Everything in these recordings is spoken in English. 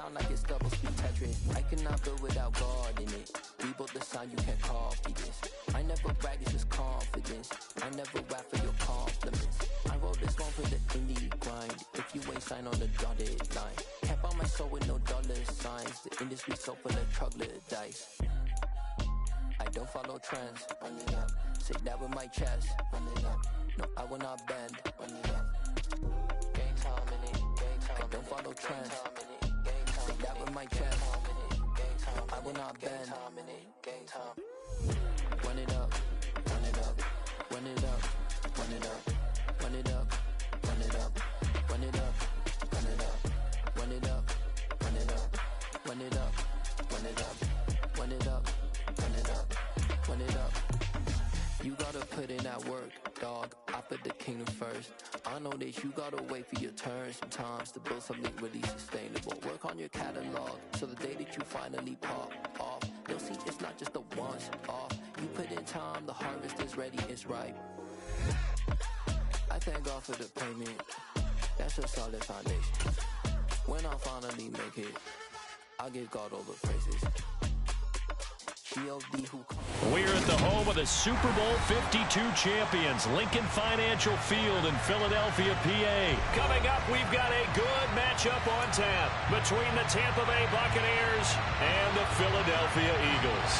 sound like it's double speed Tetris. I cannot build without God in it. We built the sound, you can't copy this. I never brag, it's just confidence. I never rap for your compliments. I wrote this one for the indie grind. If you ain't signed on the dotted line, can't buy my soul with no dollar signs. The industry so full of troglodytes. I don't follow trends. Run it up. Say that with my chest. Run it up. No, I will not bend. Run it up. Game time in it. Game time. I don't follow trends. Say that with my chest. I will not bend. Game time. Run it up. Run it up. Run it up. Run it up. Run it up. Run it up. Run it up. Run it up. Run it up. Run it up. Run it up. Run it up. Run it up. Run it up. Run it up. You gotta put in that work, dog. I put the kingdom first. I know that you gotta wait for your turn sometimes to build something really sustainable. Work on your catalog so the day that you finally pop off, you'll see it's not just a once off. You put in time, the harvest is ready, it's ripe. I thank God for the payment. That's a solid foundation. When I finally make it, I'll give God all the praises. We're at the home of the Super Bowl 52 champions, Lincoln Financial Field in Philadelphia, PA. Coming up, we've got a good matchup on tap between the Tampa Bay Buccaneers and the Philadelphia Eagles.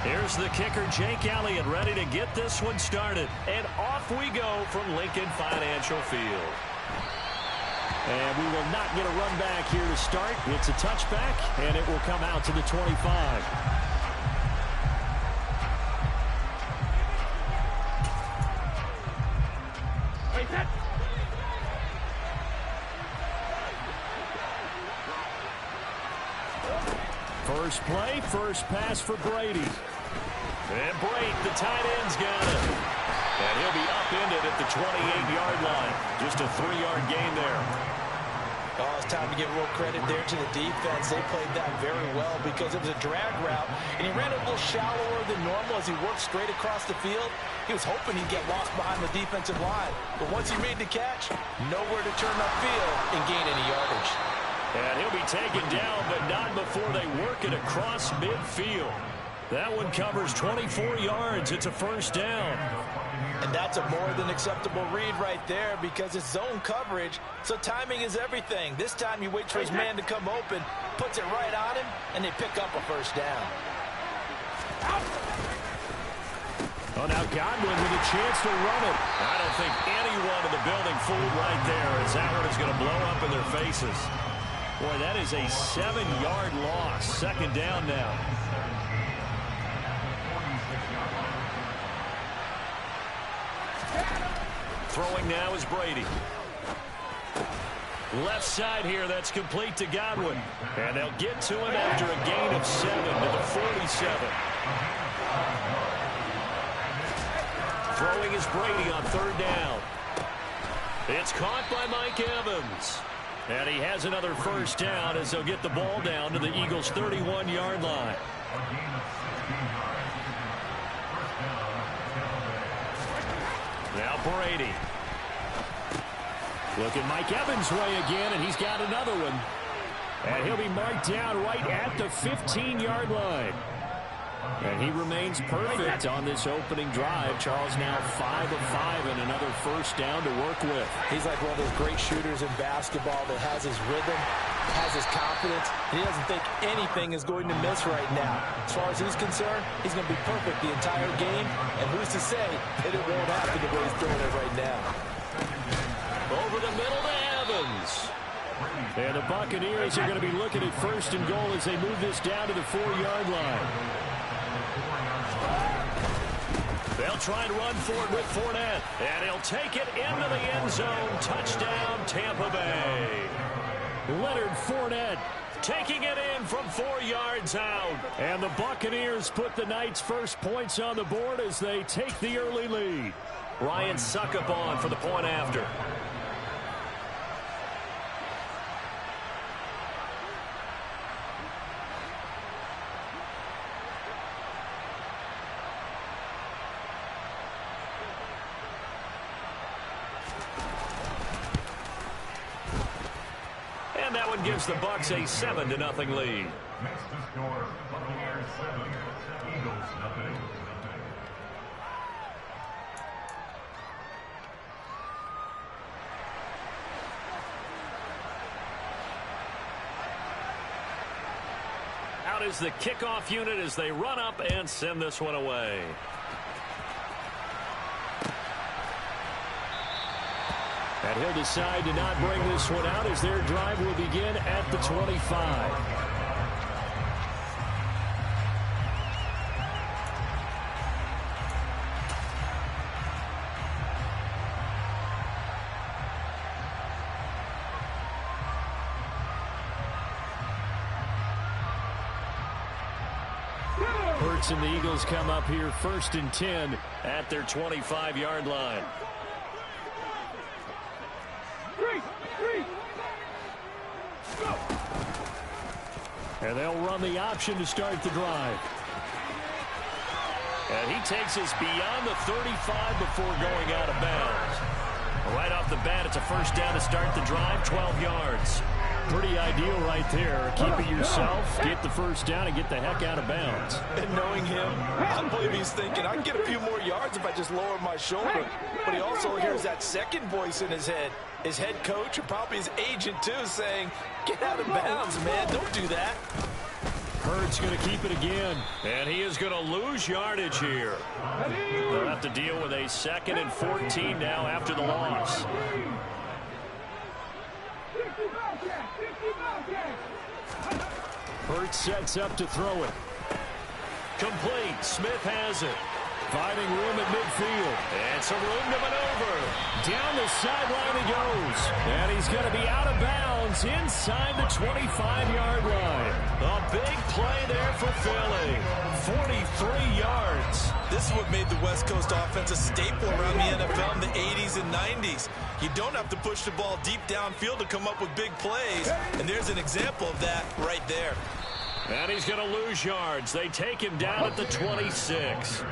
Here's the kicker, Jake Elliott, ready to get this one started. And off we go from Lincoln Financial Field. And we will not get a run back here to start. It's a touchback, and it will come out to the 25. First play, first pass for Brady. And Brady, the tight end's got it. And he'll be upended at the 28-yard line. Just a 3-yard gain there. Oh, it's time to give a little credit there to the defense. They played that very well because it was a drag route, and he ran a little shallower than normal as he worked straight across the field. He was hoping he'd get lost behind the defensive line. But once he made the catch, nowhere to turn upfield and gain any yardage. And he'll be taken down, but not before they work it across midfield. That one covers 24 yards. It's a first down. And that's a more than acceptable read right there because it's zone coverage, so timing is everything. This time he waits for his man to come open, puts it right on him, and they pick up a first down. Oh, now Godwin with a chance to run it. I don't think anyone in the building fooled right there as that one is going to blow up in their faces. Boy, that is a 7-yard loss. Second down now. Throwing now is Brady. Left side here, that's complete to Godwin. And they'll get to him after a gain of 7 to the 47. Throwing is Brady on third down. It's caught by Mike Evans. And he has another first down as they'll get the ball down to the Eagles' 31-yard line. Now Brady. Look at Mike Evans' way again, and he's got another one. And he'll be marked down right at the 15-yard line. And he remains perfect on this opening drive. Charles now 5 of 5 and another first down to work with. He's like one of those great shooters in basketball that has his rhythm, has his confidence, and he doesn't think anything is going to miss right now. As far as he's concerned, he's going to be perfect the entire game, and who's to say that it won't happen the way he's throwing it right now. Over the middle to Evans. And the Buccaneers are going to be looking at first and goal as they move this down to the 4-yard line. They'll try and run for it with Fournette. And he'll take it into the end zone. Touchdown, Tampa Bay. Leonard Fournette taking it in from 4 yards out. And the Buccaneers put the night's first points on the board as they take the early lead. Ryan Suckup on for the point after. that one gives the Bucs a 7-0 lead. Next to score, Buccaneers 7, Eagles nothing. Out is the kickoff unit as they run up and send this one away. And he'll decide to not bring this one out as their drive will begin at the 25. Hurts and the Eagles come up here 1st and 10 at their 25-yard line. And they'll run the option to start the drive. And he takes us beyond the 35 before going out of bounds. Right off the bat, it's a first down to start the drive, 12 yards. Pretty ideal right there. Keep it yourself, get the first down, and get the heck out of bounds. And knowing him, I believe he's thinking, I can get a few more yards if I just lower my shoulder. But he also hears that second voice in his head. His head coach, or probably his agent too, saying, get out of bounds, man. Don't do that. Hurts going to keep it again, and he is going to lose yardage here. They'll have to deal with a 2nd and 14 now after the loss. Hurts sets up to throw it. Complete. Smith has it. Finding room at midfield. And some room to maneuver. Down the sideline he goes. And he's going to be out of bounds inside the 25-yard line. A big play there for Philly. 43 yards. This is what made the West Coast offense a staple around the NFL in the 80s and 90s. You don't have to push the ball deep downfield to come up with big plays. And there's an example of that right there. And he's going to lose yards. They take him down at the 26.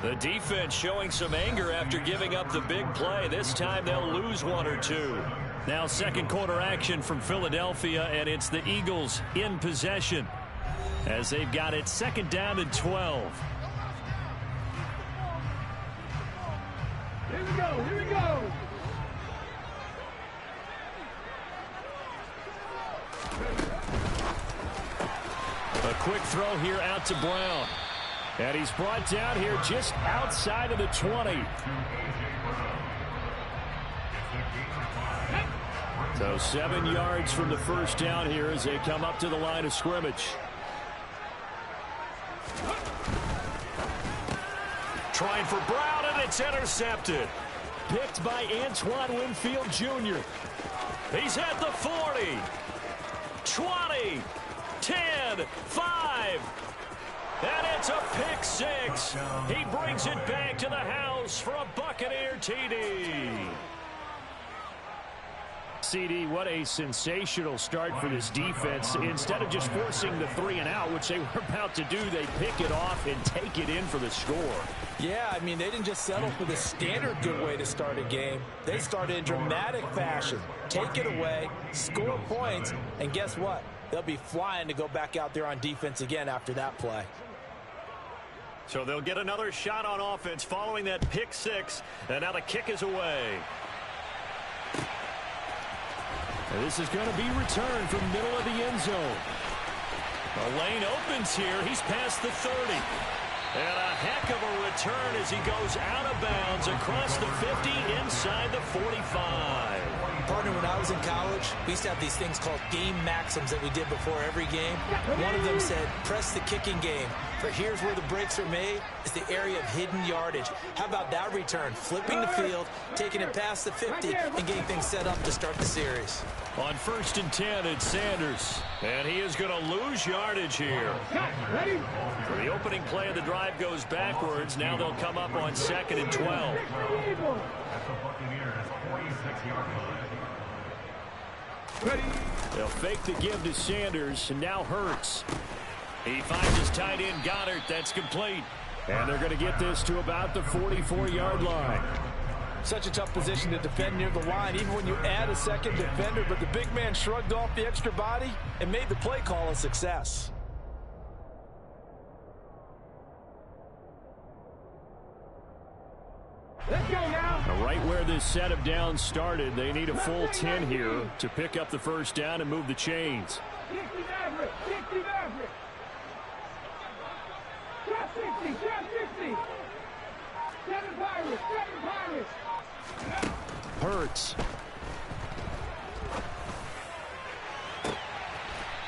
The defense showing some anger after giving up the big play. This time they'll lose 1 or 2. Now second quarter action from Philadelphia, and it's the Eagles in possession as they've got it 2nd down and 12. Here we go, here we go. A quick throw here out to Brown. And he's brought down here just outside of the 20. So 7 yards from the first down here as they come up to the line of scrimmage. Trying for Brown, and it's intercepted. Picked by Antoine Winfield Jr. He's at the 40. 20. 10. 5. And it's a pick 6. He brings it back to the house for a Buccaneer TD. CD, what a sensational start for this defense. Instead of just forcing the 3 and out, which they were about to do, they pick it off and take it in for the score. Yeah, I mean, they didn't just settle for the standard good way to start a game. They started in dramatic fashion. Take it away, score points, and guess what? They'll be flying to go back out there on defense again after that play. So they'll get another shot on offense following that pick 6, and now the kick is away. And this is going to be returned from middle of the end zone. The lane opens here. He's past the 30. And a heck of a return as he goes out of bounds across the 50 inside the 45. Partner, when I was in college, we used to have these things called game maxims that we did before every game. One of them said, press the kicking game. For here's where the breaks are made, is the area of hidden yardage. How about that return? Flipping the field, taking it past the 50, and getting things set up to start the series. On 1st and 10, it's Sanders. And he is going to lose yardage here. For the opening play of the drive goes backwards. Now they'll come up on 2nd and 12. They'll fake the give to Sanders, and now Hurts. He finds his tight end Goddard. That's complete. And they're going to get this to about the 44-yard line. Such a tough position to defend near the line, even when you add a second defender. But the big man shrugged off the extra body and made the play call a success. Let's go now. Right where this set of downs started, they need a full 10 here to pick up the first down and move the chains. 60 Maverick, 60 Maverick. Drop 60, drop 60. 7 Pirates, 7 Pirates. Hurts.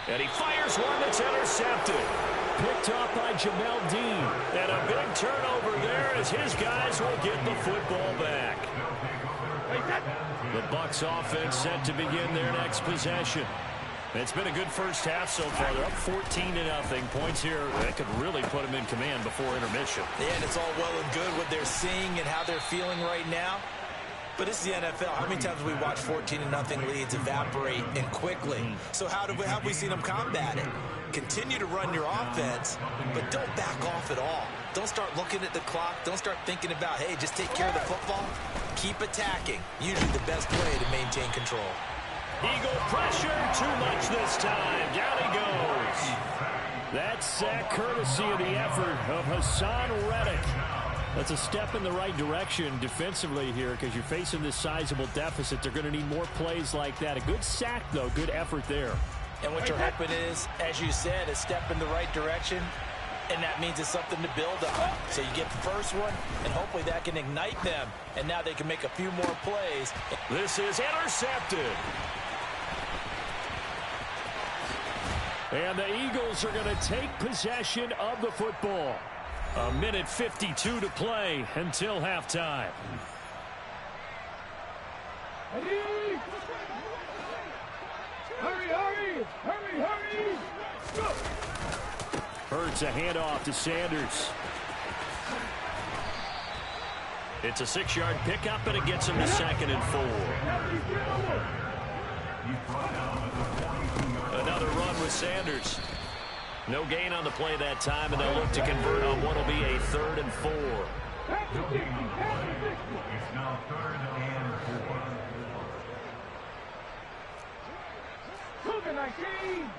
And he fires one that's intercepted. Picked off by Jamel Dean. And a big turnover there as his guys will get the football back. The Bucs offense set to begin their next possession. It's been a good first half so far. They're up 14-0. Points here that could really put them in command before intermission. Yeah, and it's all well and good what they're seeing and how they're feeling right now. But it's the NFL. How many times have we watched 14-0 leads evaporate and quickly? So how have we seen them combat it? Continue to run your offense, but don't back off at all. Don't start looking at the clock. Don't start thinking about, hey, just take care of the football. Keep attacking. Usually the best way to maintain control. Eagle pressure, too much this time. Down he goes. That sack courtesy of the effort of Hassan Reddick. That's a step in the right direction defensively here because you're facing this sizable deficit. They're going to need more plays like that. A good sack, though. Good effort there. And what you're hoping is, as you said, a step in the right direction, and that means it's something to build on. So you get the first one, and hopefully that can ignite them, and now they can make a few more plays. This is intercepted. And the Eagles are going to take possession of the football. A minute 52 to play until halftime. Hurry, hurry, hurry, hurry. Go. Hurts a handoff to Sanders. It's a 6-yard pickup, and it gets him to 2nd and 4. Another run with Sanders. No gain on the play that time, and they'll look to convert on what will be a 3rd and 4. It's now 3rd and 4. Cougar 19.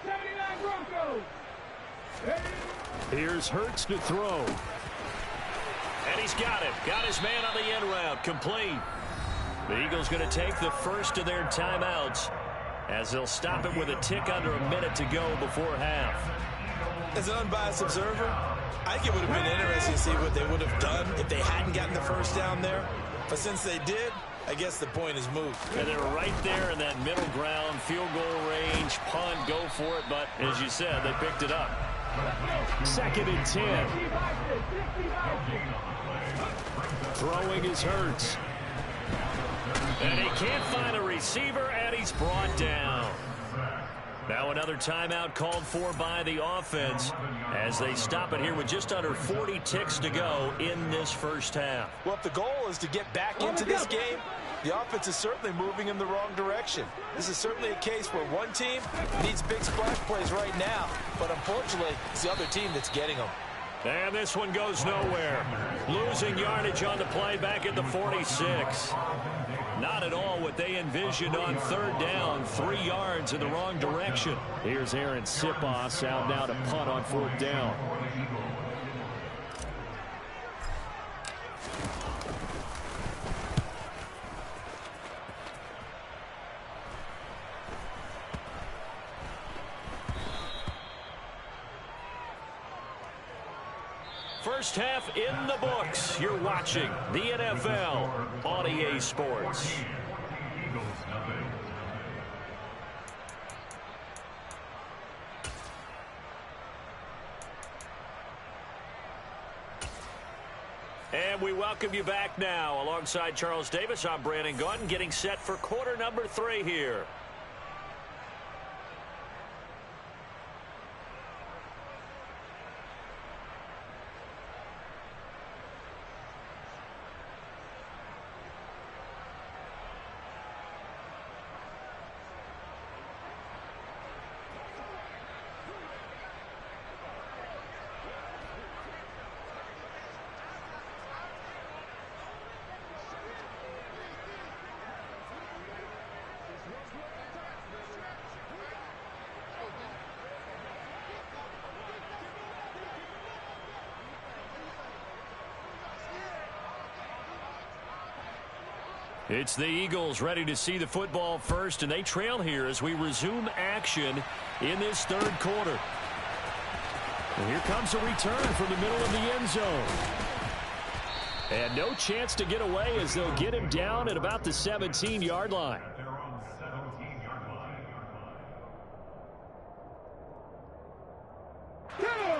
79 Broncos. Here's Hurts to throw. And he's got it. Got his man on the end route. Complete. The Eagles going to take the first of their timeouts as they'll stop it with a tick under a minute to go before half. As an unbiased observer, I think it would have been interesting to see what they would have done if they hadn't gotten the first down there. But since they did, I guess the point is moved. And they're right there in that middle ground, field goal range, punt, go for it. But as you said, they picked it up. 2nd and 10. Throwing is Hurts. And he can't find a receiver, and he's brought down. Now another timeout called for by the offense as they stop it here with just under 40 ticks to go in this first half. Well, if the goal is to get back into this game, the offense is certainly moving in the wrong direction. This is certainly a case where one team needs big splash plays right now, but unfortunately, it's the other team that's getting them. And this one goes nowhere. Losing yardage on the play back at the 46. Not at all what they envisioned on 3rd down. 3 yards in the wrong direction. Here's Aaron Sipos out now to punt on 4th down. First half in the books. You're watching the NFL on EA Sports. And we welcome you back now. Alongside Charles Davis, I'm Brandon Gunn, getting set for quarter number 3 here. It's the Eagles ready to see the football first, and they trail here as we resume action in this third quarter. And here comes a return from the middle of the end zone. And no chance to get away as they'll get him down at about the 17-yard line.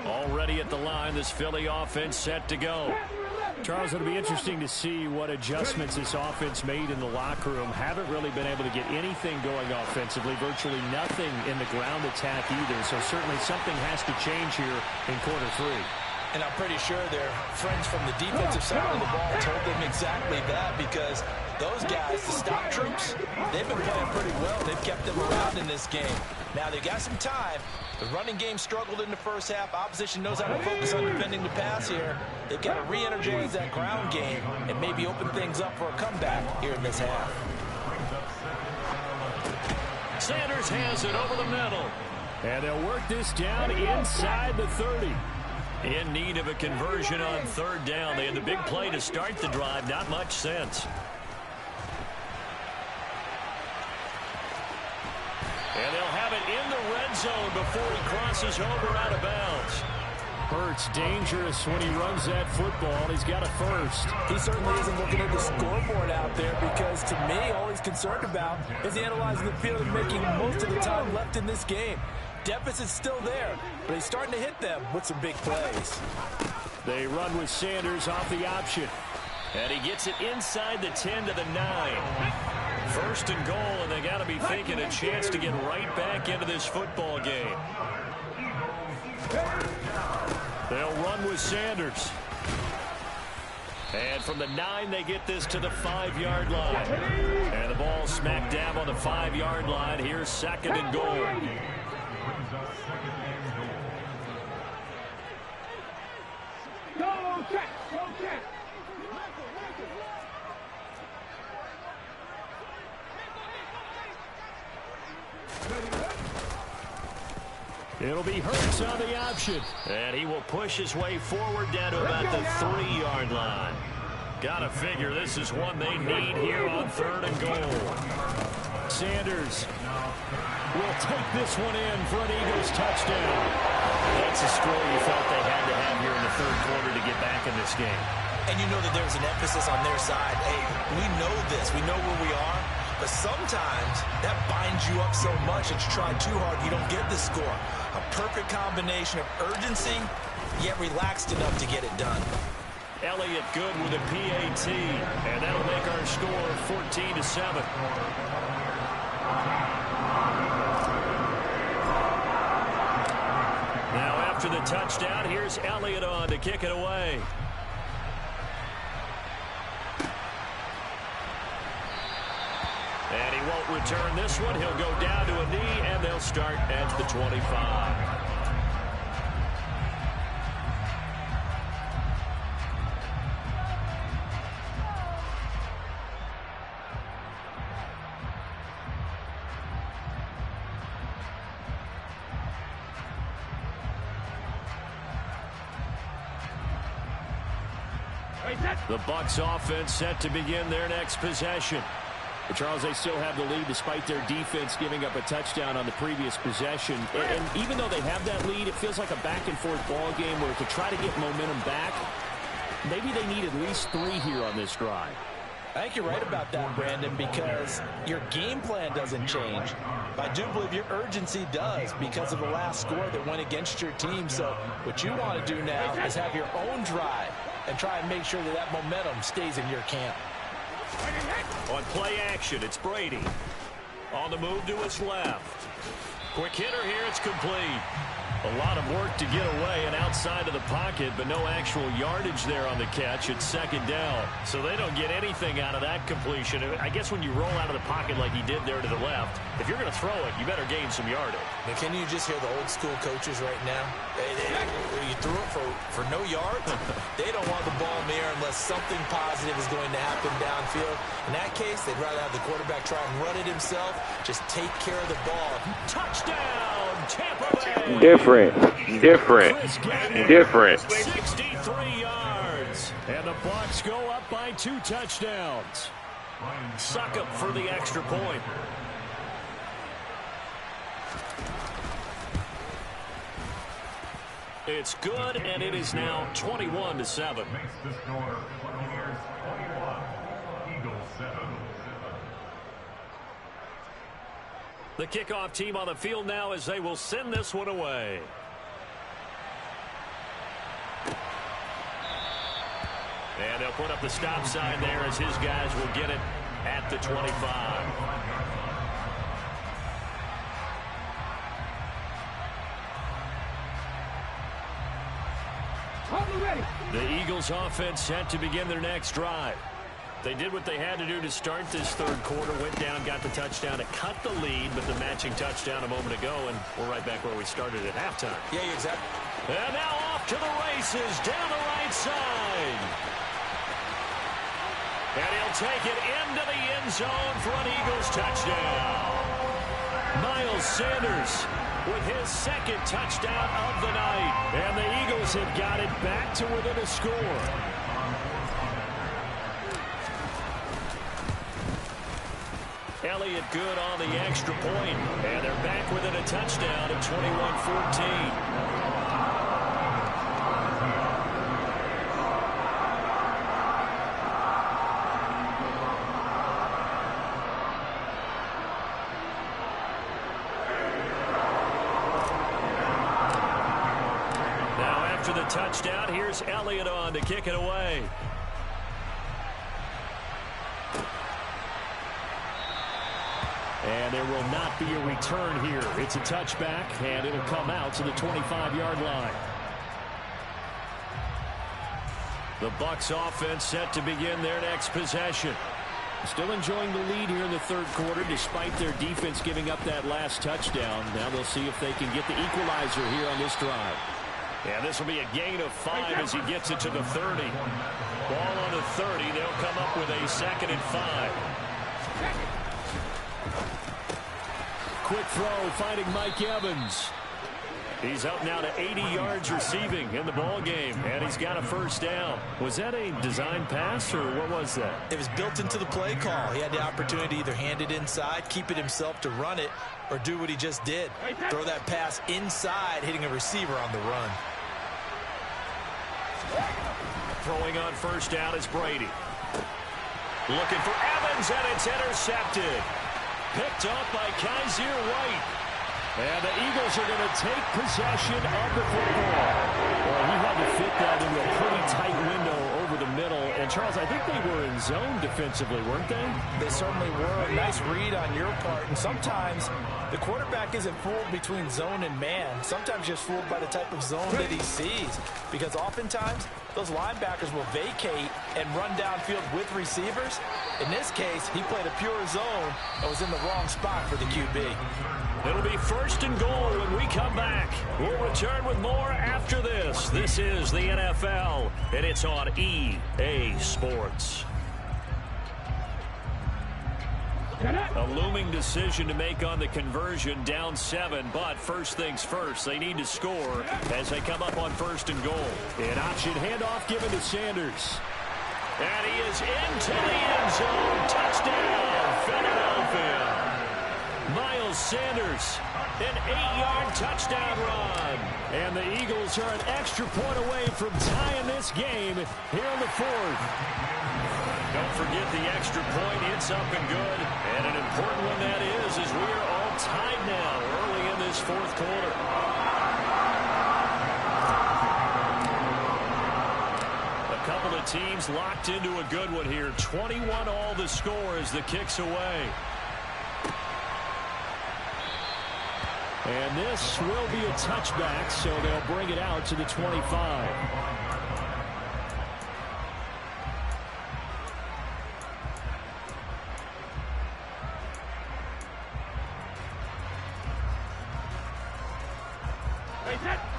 Already at the line, this Philly offense set to go. Charles, it'll be interesting to see what adjustments this offense made in the locker room. Haven't really been able to get anything going offensively, virtually nothing in the ground attack either. So certainly something has to change here in quarter three. And I'm pretty sure their friends from the defensive side of the ball told them exactly that, because those guys, the stop troops, they've been playing pretty well. They've kept them around in this game. Now, they got some time. The running game struggled in the first half. Opposition knows how to focus on defending the pass here. They've got to re-energize that ground game and maybe open things up for a comeback here in this half. Sanders has it over the middle. And they'll work this down inside the 30. In need of a conversion on third down. They had the big play to start the drive. Not much sense. And they'll have it in the red zone before he crosses over out of bounds. Hurts dangerous when he runs that football. He's got a first. He certainly isn't looking at the scoreboard out there, because to me, all he's concerned about is analyzing the field and making most of the time left in this game. Deficit's still there, but he's starting to hit them with some big plays. They run with Sanders off the option. And he gets it inside the 10 to the 9. First and goal, and they got to be thinking a chance to get right back into this football game. They'll run with Sanders. And from the 9, they get this to the 5-yard line. And the ball smack dab on the 5-yard line. Here's second and goal. It'll be Hurts on the option. And he will push his way forward down to about the 3-yard line. Gotta figure this is one they need here on third and goal. Sanders will take this one in for an Eagles touchdown. That's a score you felt they had to have here in the third quarter to get back in this game. And you know that there's an emphasis on their side. Hey, we know this. We know where we are. But sometimes that binds you up so much that you try too hard, you don't get the score. A perfect combination of urgency, yet relaxed enough to get it done. Elliott good with a PAT, and that'll make our score 14-7. Now after the touchdown, here's Elliott on to kick it away. And he won't return this one. He'll go down to a knee, and they'll start at the 25. The Bucs offense set to begin their next possession. But Charles, they still have the lead despite their defense giving up a touchdown on the previous possession. And even though they have that lead, it feels like a back-and-forth ball game where to try to get momentum back, maybe they need at least 3 here on this drive. I think you're right about that, Brandon, because your game plan doesn't change. But I do believe your urgency does because of the last score that went against your team. So what you want to do now is have your own drive and try and make sure that that momentum stays in your camp. On play action, it's Brady. On the move to his left. Quick hitter here, it's complete. A lot of work to get away and outside of the pocket, but no actual yardage there on the catch. It's second down. So they don't get anything out of that completion. I guess when you roll out of the pocket like he did there to the left, if you're going to throw it, you better gain some yardage. Now, can you just hear the old school coaches right now? You threw it for no yards? They don't want the ball in the air unless something positive is going to happen downfield. In that case, they'd rather have the quarterback try and run it himself. Just take care of the ball. Touchdown, Tampa Bay! Different. 63 yards. And the Bucs go up by 2 touchdowns. Suck up for the extra point. It's good, and it is now 21-7. Makes the score Buccaneers 21, Eagles 7. The kickoff team on the field now as they will send this one away. And they'll put up the stop sign there as his guys will get it at the 25. The Eagles offense set to begin their next drive. They did what they had to do to start this third quarter, went down, got the touchdown to cut the lead, but the matching touchdown a moment ago, and we're right back where we started at halftime. Yeah, exactly. And now off to the races down the right side. And he'll take it into the end zone for an Eagles touchdown. Miles Sanders with his second touchdown of the night. And the Eagles have got it back to within a score. Elliott good on the extra point. And they're back within a touchdown at 21-14. The touchdown. Here's Elliott on to kick it away. And there will not be a return here. It's a touchback, and it'll come out to the 25-yard line. The Bucs offense set to begin their next possession. Still enjoying the lead here in the third quarter despite their defense giving up that last touchdown. Now they'll see if they can get the equalizer here on this drive. Yeah, this will be a gain of 5 as he gets it to the 30. Ball on the 30. They'll come up with a 2nd and 5. Quick throw, finding Mike Evans. He's up now to 80 yards receiving in the ball game, and he's got a first down. Was that a design pass, or what was that? It was built into the play call. He had the opportunity to either hand it inside, keep it himself to run it, or do what he just did. Throw that pass inside, hitting a receiver on the run. Throwing on first down is Brady. Looking for Evans, and it's intercepted. Picked off by Kaiser White. And the Eagles are going to take possession of the football. Well, he had to fit that into a pretty tight window over the middle. And, Charles, I think they were in zone defensively, weren't they? They certainly were. A nice read on your part. And sometimes the quarterback isn't fooled between zone and man. Sometimes just fooled by the type of zone that he sees. Because oftentimes those linebackers will vacate and run downfield with receivers. In this case, he played a pure zone and was in the wrong spot for the QB. It'll be 1st and goal when we come back. We'll return with more after this. This is the NFL, and it's on EA Sports. A looming decision to make on the conversion, down 7, but first things first, they need to score as they come up on 1st and goal. An option handoff given to Sanders. And he is into the end zone. Touchdown, Philadelphia. Miles Sanders, an 8-yard touchdown run. And the Eagles are an extra point away from tying this game here in the 4th. Don't forget the extra point. It's up and good. And an important one that is as we are all tied now early in this 4th quarter. A couple of teams locked into a good one here. 21 all the score as the kick's away. And this will be a touchback, so they'll bring it out to the 25.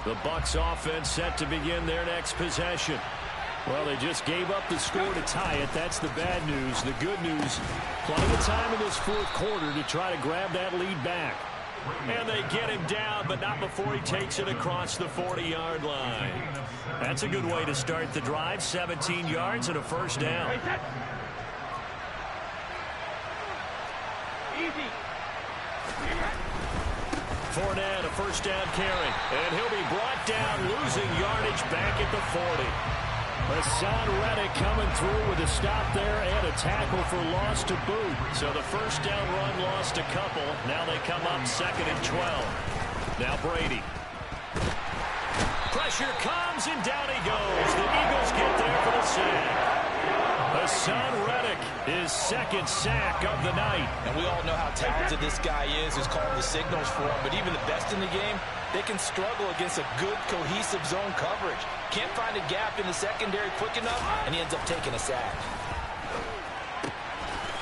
The Bucs offense set to begin their next possession. Well, they just gave up the score to tie it. That's the bad news. The good news, plenty of time in this 4th quarter to try to grab that lead back. And they get him down, but not before he takes it across the 40-yard line. That's a good way to start the drive. 17 yards and a first down. Fournette, a first down carry. And he'll be brought down, losing yardage back at the 40. Hassan Reddick coming through with a stop there and a tackle for loss to boot. So the first down run lost a couple. Now they come up 2nd and 12. Now Brady. Pressure comes and down he goes. The Eagles get there for the sack. Hassan Reddick, his 2nd sack of the night. And we all know how talented this guy is who's calling the signals for him. But even the best in the game, they can struggle against a good, cohesive zone coverage. Can't find a gap in the secondary quick enough, and he ends up taking a sack.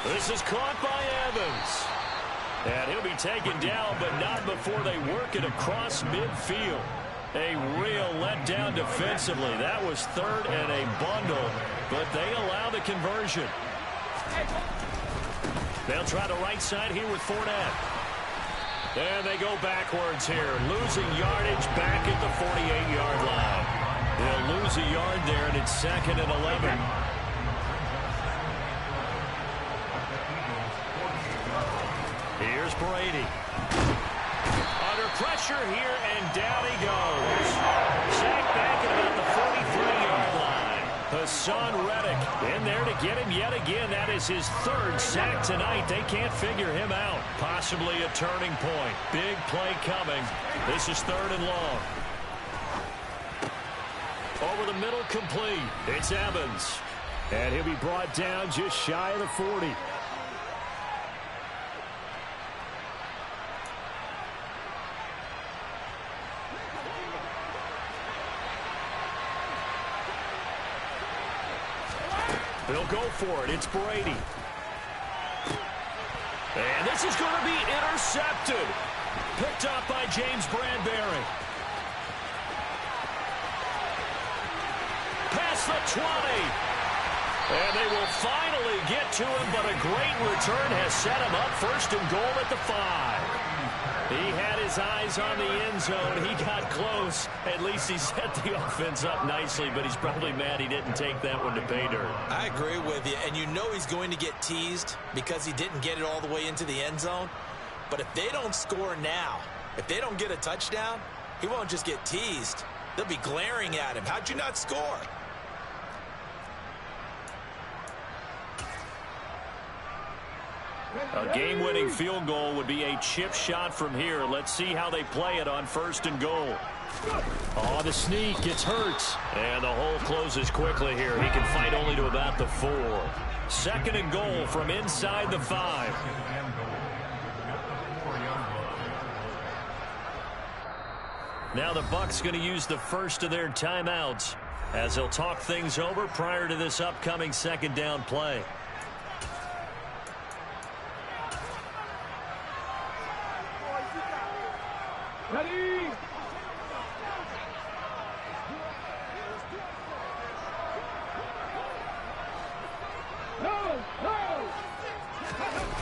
This is caught by Evans. And he'll be taken down, but not before they work it across midfield. A real letdown defensively. That was 3rd and a bundle, but they allow the conversion. They'll try the right side here with Fournette. And they go backwards here, losing yardage back at the 48-yard line. They'll lose a yard there, and it's 2nd and 11. Here's Brady. Under pressure here, and down he goes. Sacked back at about the 43-yard line. Hassan Reddick in there to get him yet again. That is his 3rd sack tonight. They can't figure him out. Possibly a turning point. Big play coming. This is 3rd and long. Over the middle, complete. It's Evans. And he'll be brought down just shy of the 40. They'll go for it. It's Brady. And this is going to be intercepted. Picked up by James Bradbury. Past the 20. And they will finally get to him, but a great return has set him up 1st and goal at the 5. He had his eyes on the end zone. He got close. At least he set the offense up nicely, but he's probably mad he didn't take that one to pay dirt. I agree with you, and you know he's going to get teased because he didn't get it all the way into the end zone. But if they don't score now, if they don't get a touchdown, he won't just get teased. They'll be glaring at him. How'd you not score? A game-winning field goal would be a chip shot from here. Let's see how they play it on 1st and goal. Oh, the sneak. It's Hurts. And the hole closes quickly here. He can fight only to about the 4. 2nd and goal from inside the 5. Now the Bucs going to use the first of their timeouts as they'll talk things over prior to this upcoming 2nd down play. Ready?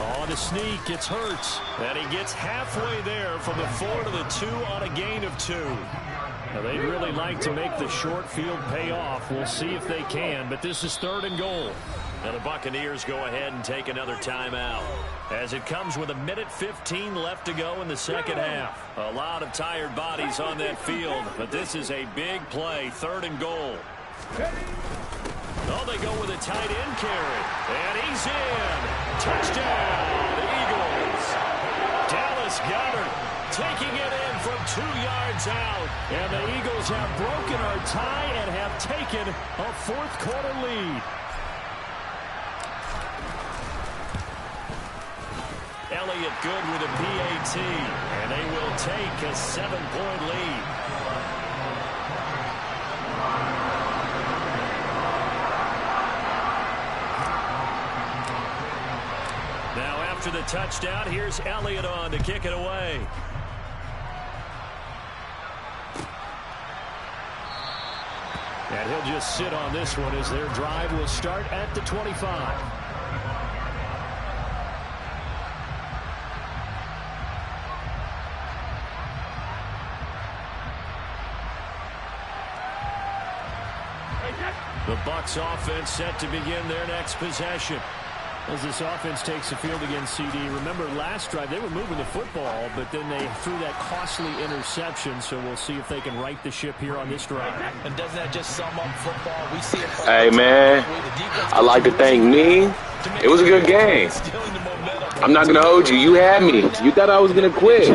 On the sneak, it's Hurts. And he gets halfway there from the 4 to the 2 on a gain of 2. Now they'd really like to make the short field pay off. We'll see if they can, but this is 3rd and goal. Now the Buccaneers go ahead and take another timeout as it comes with 1:15 left to go in the 2nd half. A lot of tired bodies on that field, but this is a big play, 3rd and goal. Oh, they go with a tight end carry, and he's in. Touchdown, the Eagles. Dallas Goedert taking it in from 2 yards out, and the Eagles have broken our tie and have taken a 4th quarter lead. Elliott good with a PAT, and they will take a 7-point lead. Now after the touchdown, here's Elliott on to kick it away. And he'll just sit on this one as their drive will start at the 25. The Bucs offense set to begin their next possession. As this offense takes the field against CD, remember last drive they were moving the football, but then they threw that costly interception, so we'll see if they can right the ship here on this drive. And doesn't that just sum up football? We see it. Hey, man, I'd like to thank me. It was a good game. I'm not going to hold you. You had me. You thought I was going to quit.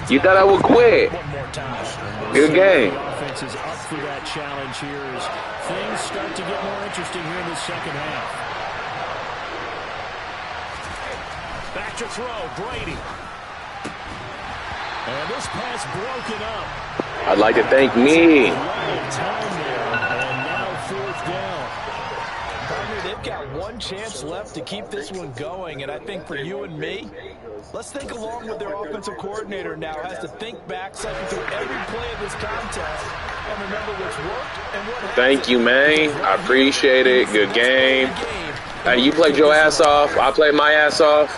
You thought I would quit. Good game. The offense is up for that challenge here as things start to get more interesting here in the second half. Back to throw, Brady. And this pass broken up. I'd like to thank me. And now fourth down. Partner, they've got one chance left to keep this one going, and I think for you and me, let's think along with their offensive coordinator now has to think back, cycle through every play of this contest, and remember what's worked and what hasn't. Thank you, man. I appreciate it. Good game. Hey, you played your ass off. I played my ass off.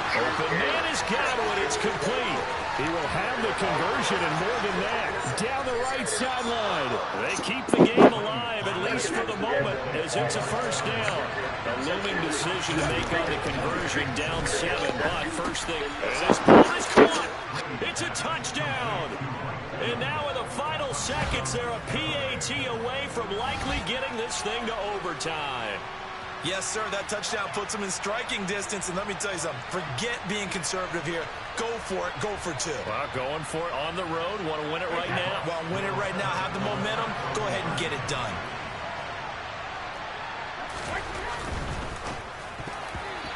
The man has got it, and it's complete. He will have the conversion and more than that. Down the right sideline. They keep the game alive, at least for the moment, as it's a first down. A looming decision to make on the conversion, down 7. But first thing, this ball is caught. It's a touchdown. And now in the final seconds, they're a PAT away from likely getting this thing to overtime. Yes, sir, that touchdown puts them in striking distance, and let me tell you something, forget being conservative here. Go for it, go for 2. Well, going for it on the road, want to win it right now. Well, win it right now, have the momentum, go ahead and get it done.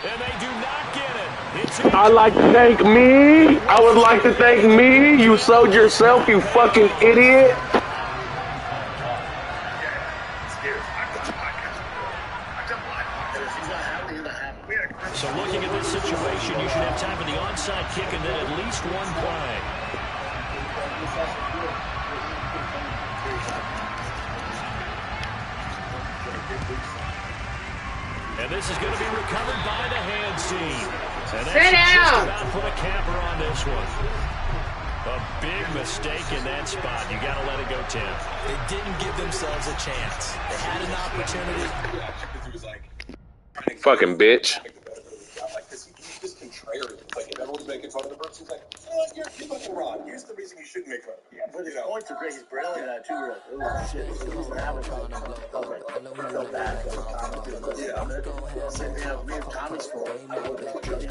And they do not get it. I'd like to thank me. I would like to thank me. You sold yourself, you fucking idiot. So looking at this situation, you should have time for the onside kick and then at least one play. And this is going to be recovered by the hands team. And that should just about put a capper on this one. A big mistake in that spot. You got to let it go, Tim. They didn't give themselves a chance. They had an opportunity. Fucking bitch. He's contrarian. Like, if everyone's making fun of the person, he's like, you're fucking wrong. Here's the reason you shouldn't make fun of him. But his points are great. He's brilliant at it, too. Oh, shit. He's having fun. I was like, so bad. Same thing with me and Tommy's fault. I would have put you on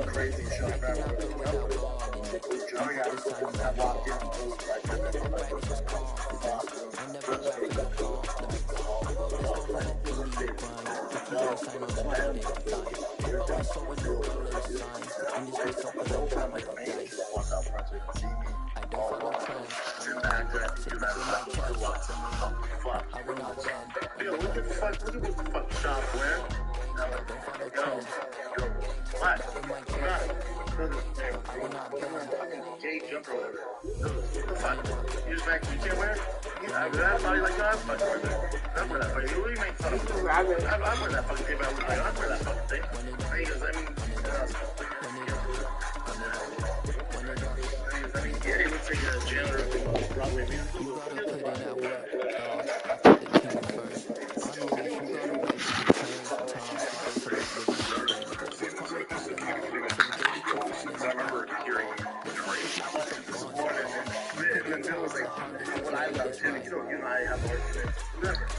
crazy shot. I walked in and was like, jumper over there. You just make you can't wear it? I wear that body like that, but I wear that fucking. You make fun of me. I wear that fucking thing, but I wear that fucking thing. He goes, yeah, he looks like a jailer of Broadway musical. I remember hearing and Bill was like, what I love, Tim, you know, I have arguments. Whatever.